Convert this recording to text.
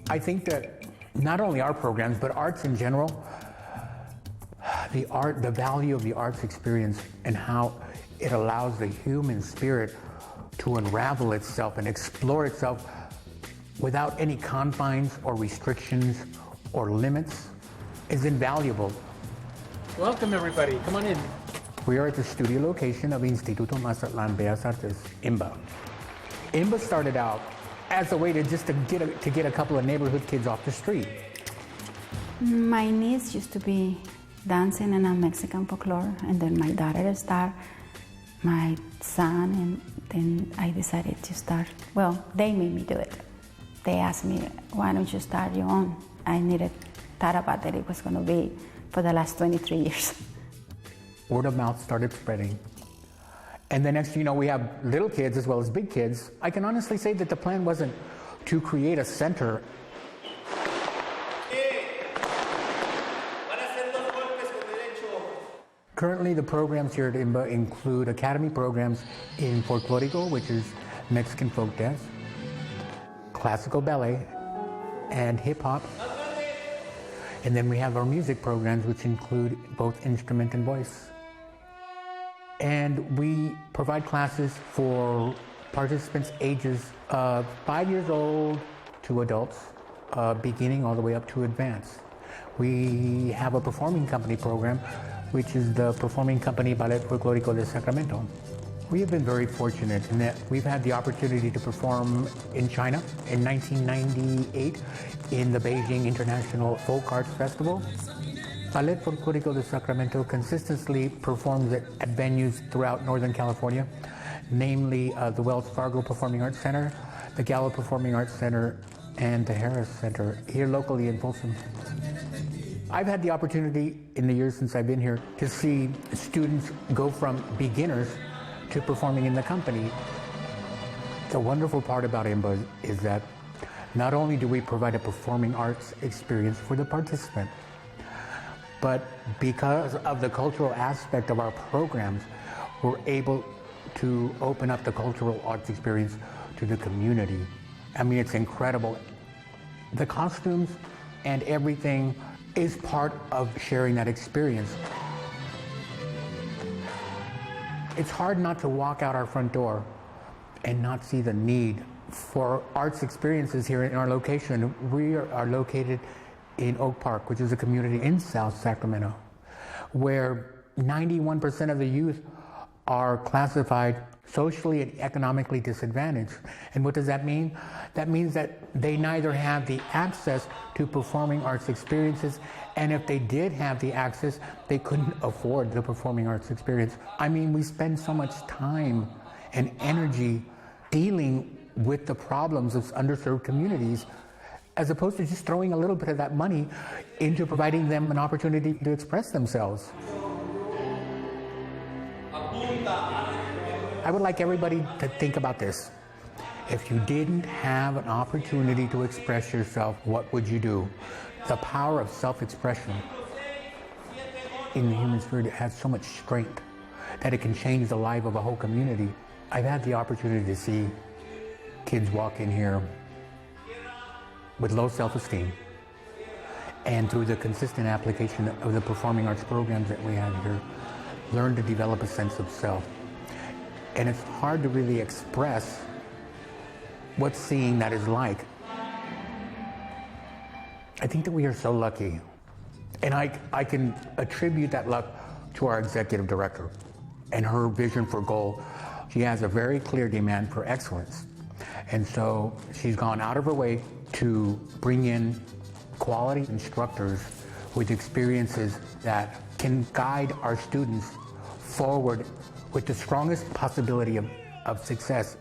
I think that not only our programs, but arts in general, the value of the arts experience and how it allows the human spirit to unravel itself and explore itself without any confines or restrictions or limits is invaluable. Welcome everybody, come on in. We are at the studio location of Instituto Mazatlan Bellas Artes, IMBA. IMBA started out as a way to get a couple of neighborhood kids off the street. My niece used to be dancing in a Mexican folklore, and then my daughter started, my son, and then I decided to start. Well, they made me do it. They asked me, why don't you start your own? I thought about that it was going to be for the last 23 years. Word of mouth started spreading. And the next thing you know, we have little kids as well as big kids. I can honestly say that the plan wasn't to create a center. Currently, the programs here at IMBA include academy programs in folklorico, which is Mexican folk dance, classical ballet, and hip-hop. And then we have our music programs, which include both instrument and voice. And we provide classes for participants ages of 5 years old to adults, beginning all the way up to advanced. We have a performing company program, which is the Performing Company Ballet Folklorico de Sacramento. We have been very fortunate in that we've had the opportunity to perform in China in 1998 in the Beijing International Folk Arts Festival. Ballet Folklorico de Sacramento consistently performs at venues throughout Northern California, namely the Wells Fargo Performing Arts Center, the Gallup Performing Arts Center, and the Harris Center here locally in Folsom. I've had the opportunity in the years since I've been here to see students go from beginners to performing in the company. The wonderful part about IMBA is that not only do we provide a performing arts experience for the participant, but because of the cultural aspect of our programs, we're able to open up the cultural arts experience to the community. I mean, it's incredible. The costumes and everything is part of sharing that experience. It's hard not to walk out our front door and not see the need for arts experiences here in our location. We are located in Oak Park, which is a community in South Sacramento, where 91% of the youth are classified socially and economically disadvantaged. And what does that mean? That means that they neither have the access to performing arts experiences, and if they did have the access, they couldn't afford the performing arts experience. I mean, we spend so much time and energy dealing with the problems of underserved communities, as opposed to just throwing a little bit of that money into providing them an opportunity to express themselves. I would like everybody to think about this. If you didn't have an opportunity to express yourself, what would you do? The power of self-expression in the human spirit has so much strength that it can change the life of a whole community. I've had the opportunity to see kids walk in here with low self-esteem, and through the consistent application of the performing arts programs that we have here, learn to develop a sense of self. And it's hard to really express what seeing that is like. I think that we are so lucky. And I can attribute that luck to our executive director and her vision for goal. She has a very clear demand for excellence. And so she's gone out of her way to bring in quality instructors with experiences that can guide our students forward with the strongest possibility of success